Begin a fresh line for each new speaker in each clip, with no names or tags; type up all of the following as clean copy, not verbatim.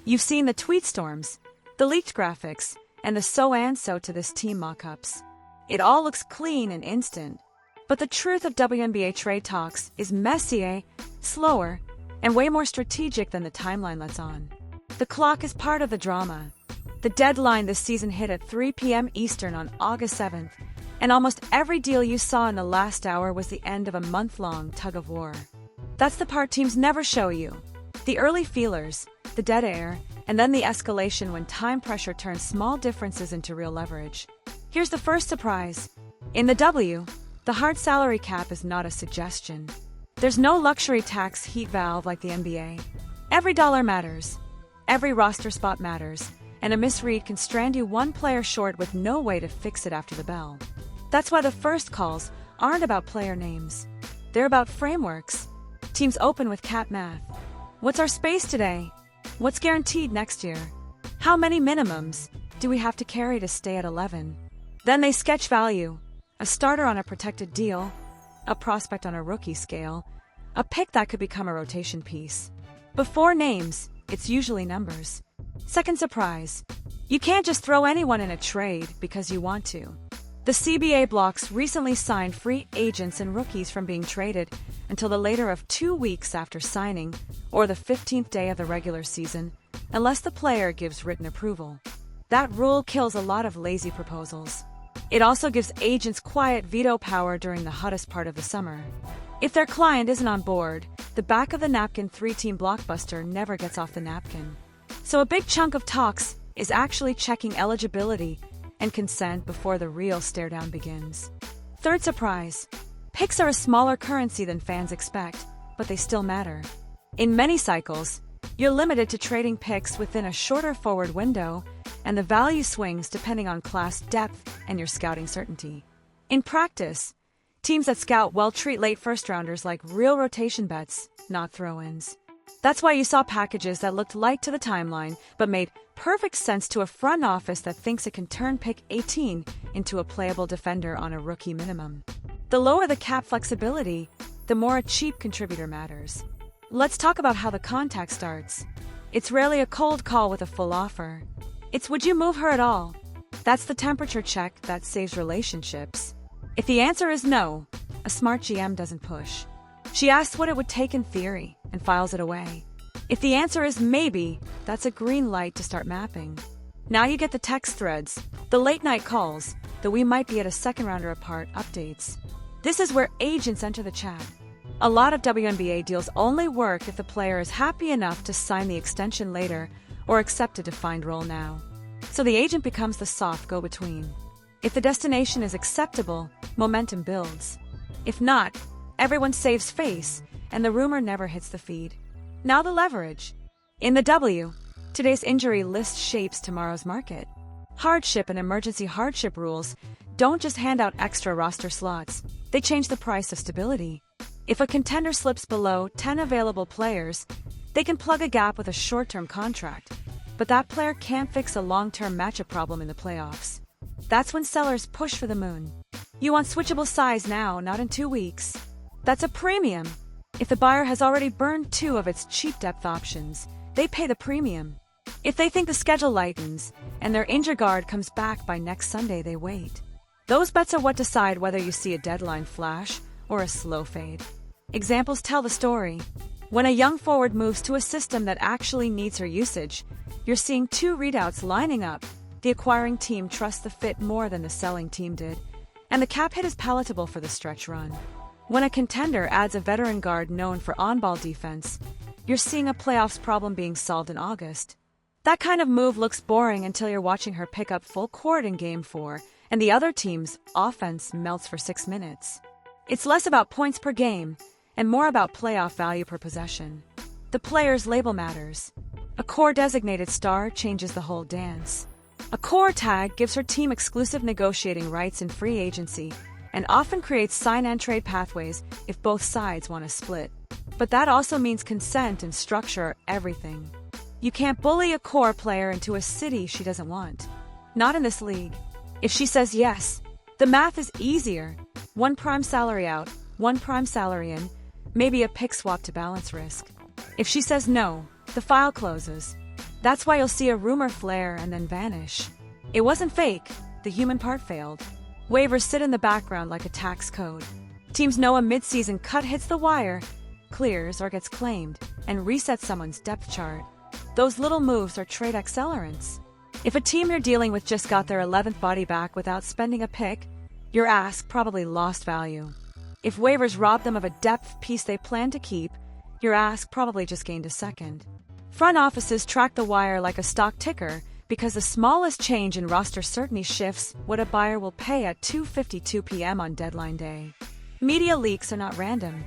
You've seen the tweet storms, the leaked graphics, and the so-and-so to this team mockups. It all looks clean and instant. But the truth of WNBA trade talks is messier, slower, and way more strategic than the timeline lets on. The clock is part of the drama. The deadline this season hit at 3 p.m. Eastern on August 7th, and almost every deal you saw in the last hour was the end of a month-long tug-of-war. That's the part teams never show you. The early feelers, the dead air, and then the escalation when time pressure turns small differences into real leverage. Here's the first surprise. In the W, the hard salary cap is not a suggestion. There's no luxury tax heat valve like the NBA. Every dollar matters. Every roster spot matters, and a misread can strand you one player short with no way to fix it after the bell. That's why the first calls aren't about player names. They're about frameworks. Teams open with cap math. What's our space today? What's guaranteed next year? How many minimums do we have to carry to stay at 11? Then they sketch value. A starter on a protected deal, a prospect on a rookie scale, a pick that could become a rotation piece. Before names, it's usually numbers. Second surprise. You can't just throw anyone in a trade because you want to. The CBA blocks recently signed free agents and rookies from being traded until the later of 2 weeks after signing or the 15th day of the regular season, unless the player gives written approval. That rule kills a lot of lazy proposals. It also gives agents quiet veto power during the hottest part of the summer. If their client isn't on board, the back of the napkin three-team blockbuster never gets off the napkin. So a big chunk of talks is actually checking eligibility and consent before the real stare-down begins. Third surprise. Picks are a smaller currency than fans expect, but they still matter. In many cycles, you're limited to trading picks within a shorter forward window, and the value swings depending on class depth and your scouting certainty. In practice, teams that scout well treat late first-rounders like real rotation bets, not throw-ins. That's why you saw packages that looked light to the timeline, but made perfect sense to a front office that thinks it can turn pick 18 into a playable defender on a rookie minimum. The lower the cap flexibility, the more a cheap contributor matters. Let's talk about how the contact starts. It's rarely a cold call with a full offer. It's would you move her at all? That's the temperature check that saves relationships. If the answer is no, a smart GM doesn't push. She asks what it would take in theory and files it away. If the answer is maybe, that's a green light to start mapping. Now you get the text threads, the late-night calls, the we might be at a second-rounder apart updates. This is where agents enter the chat. A lot of WNBA deals only work if the player is happy enough to sign the extension later or accept a defined role now. So the agent becomes the soft go-between. If the destination is acceptable, momentum builds. If not, everyone saves face, and the rumor never hits the feed. Now the leverage. In the W, today's injury list shapes tomorrow's market. Hardship and emergency hardship rules don't just hand out extra roster slots, they change the price of stability. If a contender slips below 10 available players, they can plug a gap with a short-term contract, but that player can't fix a long-term matchup problem in the playoffs. That's when sellers push for the moon. You want switchable size now, not in 2 weeks. That's a premium. If the buyer has already burned 2 of its cheap depth options, they pay the premium. If they think the schedule lightens and their injury guard comes back by next Sunday, they wait. Those bets are what decide whether you see a deadline flash or a slow fade. Examples tell the story. When a young forward moves to a system that actually needs her usage, you're seeing 2 readouts lining up. The acquiring team trusts the fit more than the selling team did, and the cap hit is palatable for the stretch run. When a contender adds a veteran guard known for on-ball defense, you're seeing a playoffs problem being solved in August. That kind of move looks boring until you're watching her pick up full court in Game 4, and the other team's offense melts for 6 minutes. It's less about points per game, and more about playoff value per possession. The player's label matters. A core designated star changes the whole dance. A core tag gives her team exclusive negotiating rights in free agency, and often creates sign-and-trade pathways if both sides want to split. But that also means consent and structure are everything. You can't bully a core player into a city she doesn't want. Not in this league. If she says yes, the math is easier. 1 prime salary out, 1 prime salary in, maybe a pick swap to balance risk. If she says no, the file closes. That's why you'll see a rumor flare and then vanish. It wasn't fake, the human part failed. Waivers sit in the background like a tax code. Teams know a mid-season cut hits the wire, clears or gets claimed, and resets someone's depth chart. Those little moves are trade accelerants. If a team you're dealing with just got their 11th body back without spending a pick, your ask probably lost value. If waivers robbed them of a depth piece they planned to keep, your ask probably just gained a second. Front offices track the wire like a stock ticker because the smallest change in roster certainty shifts what a buyer will pay at 2:52 p.m. on deadline day. Media leaks are not random.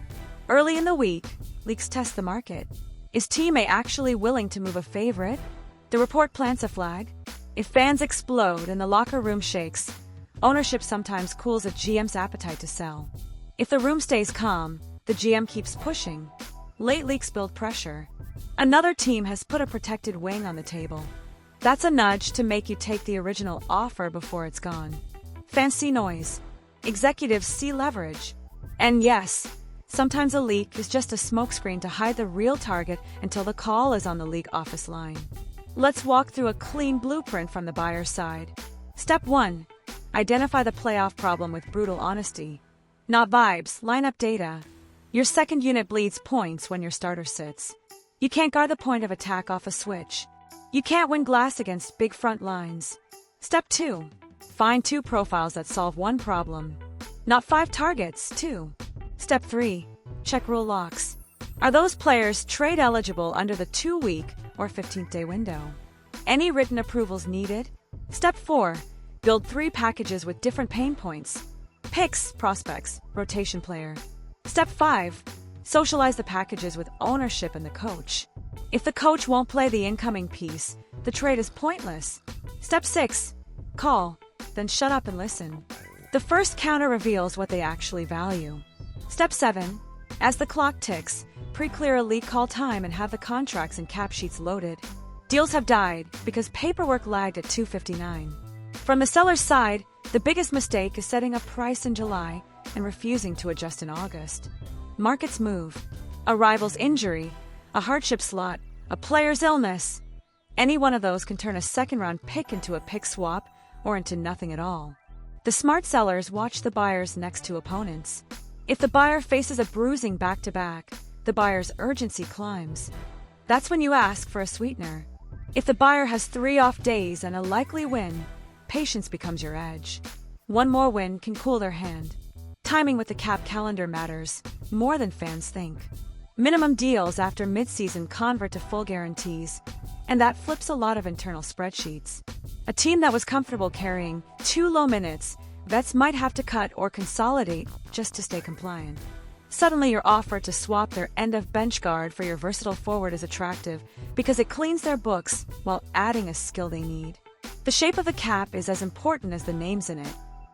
Early in the week, leaks test the market. Is Team A actually willing to move a favorite? The report plants a flag. If fans explode and the locker room shakes, ownership sometimes cools a GM's appetite to sell. If the room stays calm, the GM keeps pushing. Late leaks build pressure. Another team has put a protected wing on the table. That's a nudge to make you take the original offer before it's gone. Fans see noise. Executives see leverage. And yes, sometimes a leak is just a smokescreen to hide the real target until the call is on the league office line. Let's walk through a clean blueprint from the buyer's side. Step 1. Identify the playoff problem with brutal honesty. Not vibes, lineup data. Your second unit bleeds points when your starter sits. You can't guard the point of attack off a switch. You can't win glass against big front lines. Step 2. Find 2 profiles that solve one problem. Not 5 targets, 2. Step 3. Check rule locks. Are those players trade eligible under the 2-week or 15th-day window? Any written approvals needed? Step 4. Build 3 packages with different pain points. Picks, prospects, rotation player. Step 5. Socialize the packages with ownership and the coach. If the coach won't play the incoming piece, the trade is pointless. Step 6. Call, then shut up and listen. The first counter reveals what they actually value. Step 7. As the clock ticks, pre-clear a league call time and have the contracts and cap sheets loaded. Deals have died because paperwork lagged at 2:59. From the seller's side, the biggest mistake is setting a price in July and refusing to adjust in August. Markets move. A rival's injury, a hardship slot, a player's illness. Any one of those can turn a second-round pick into a pick swap or into nothing at all. The smart sellers watch the buyers next to opponents. If the buyer faces a bruising back-to-back, the buyer's urgency climbs. That's when you ask for a sweetener. If the buyer has 3 off days and a likely win, patience becomes your edge. One more win can cool their hand. Timing with the cap calendar matters more than fans think. Minimum deals after midseason convert to full guarantees, and that flips a lot of internal spreadsheets. A team that was comfortable carrying 2 low minutes, vets might have to cut or consolidate just to stay compliant. Suddenly your offer to swap their end-of-bench guard for your versatile forward is attractive because it cleans their books while adding a skill they need. The shape of the cap is as important as the names in it.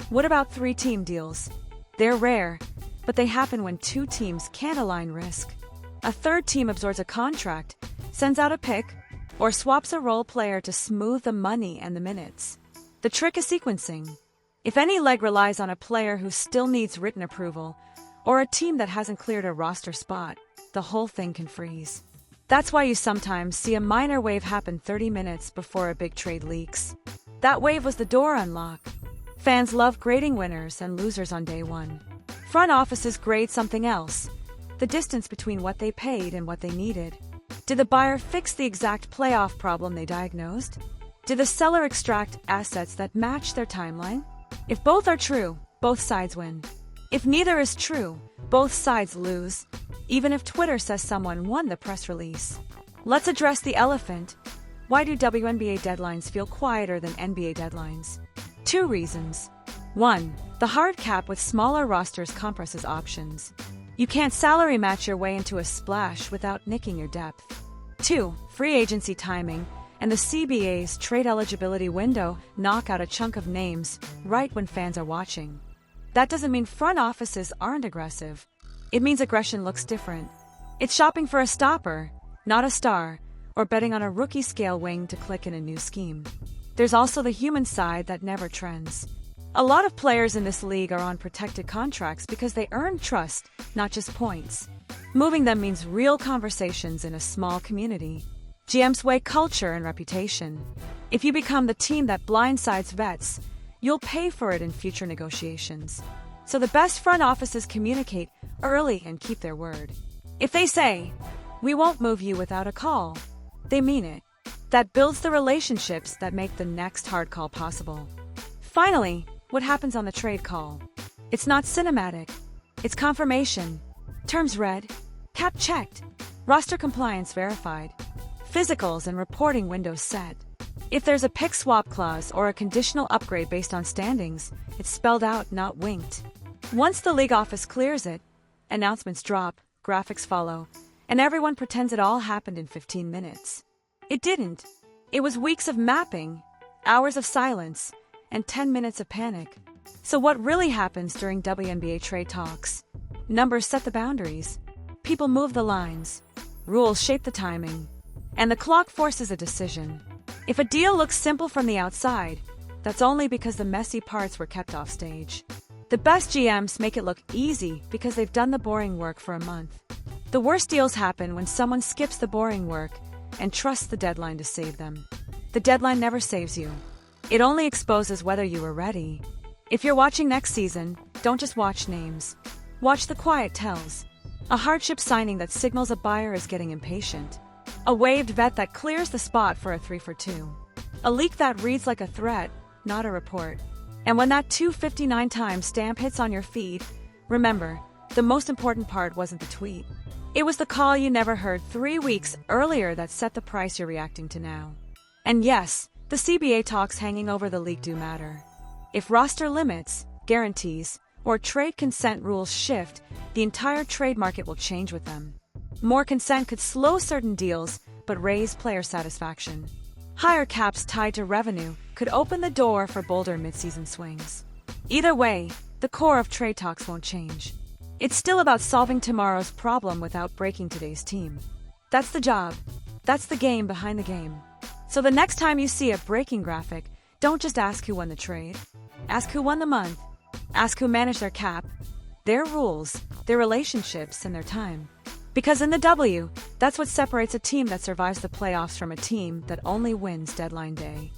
What about 3-team deals? They're rare, but they happen when 2 teams can't align risk. A third team absorbs a contract, sends out a pick, or swaps a role player to smooth the money and the minutes. The trick is sequencing. If any leg relies on a player who still needs written approval, or a team that hasn't cleared a roster spot, the whole thing can freeze. That's why you sometimes see a minor wave happen 30 minutes before a big trade leaks. That wave was the door unlock. Fans love grading winners and losers on day 1. Front offices grade something else, the distance between what they paid and what they needed. Did the buyer fix the exact playoff problem they diagnosed? Did the seller extract assets that match their timeline? If both are true, both sides win. If neither is true, both sides lose, even if Twitter says someone won the press release. Let's address the elephant. Why do WNBA deadlines feel quieter than NBA deadlines? 2 reasons. 1. The hard cap with smaller rosters compresses options. You can't salary match your way into a splash without nicking your depth. 2. Free agency timing and the CBA's trade eligibility window knock out a chunk of names right when fans are watching. That doesn't mean front offices aren't aggressive. It means aggression looks different. It's shopping for a stopper, not a star, or betting on a rookie-scale wing to click in a new scheme. There's also the human side that never trends. A lot of players in this league are on protected contracts because they earn trust, not just points. Moving them means real conversations in a small community. GMs weigh culture and reputation. If you become the team that blindsides vets, you'll pay for it in future negotiations. So the best front offices communicate early and keep their word. If they say, "We won't move you without a call," they mean it. That builds the relationships that make the next hard call possible. Finally, what happens on the trade call? It's not cinematic. It's confirmation. Terms read, cap checked, roster compliance verified, physicals and reporting windows set. If there's a pick swap clause or a conditional upgrade based on standings, it's spelled out, not winked. Once the league office clears it, announcements drop, graphics follow, and everyone pretends it all happened in 15 minutes. It didn't. It was weeks of mapping, hours of silence, and 10 minutes of panic. So what really happens during WNBA trade talks? Numbers set the boundaries. People move the lines. Rules shape the timing. And the clock forces a decision. If a deal looks simple from the outside, that's only because the messy parts were kept off stage. The best GMs make it look easy because they've done the boring work for a month. The worst deals happen when someone skips the boring work and trusts the deadline to save them. The deadline never saves you. It only exposes whether you were ready. If you're watching next season, don't just watch names. Watch the quiet tells. A hardship signing that signals a buyer is getting impatient. A waived vet that clears the spot for a 3-for-2. A leak that reads like a threat, not a report. And when that 259 times stamp hits on your feed, remember, the most important part wasn't the tweet. It was the call you never heard 3 weeks earlier that set the price you're reacting to now. And yes, the CBA talks hanging over the league do matter. If roster limits, guarantees, or trade consent rules shift, the entire trade market will change with them. More consent could slow certain deals, but raise player satisfaction. Higher caps tied to revenue could open the door for bolder midseason swings. Either way, the core of trade talks won't change. It's still about solving tomorrow's problem without breaking today's team. That's the job. That's the game behind the game. So the next time you see a breaking graphic, don't just ask who won the trade. Ask who won the month. Ask who managed their cap, their rules, their relationships, and their time. Because in the W, that's what separates a team that survives the playoffs from a team that only wins deadline day.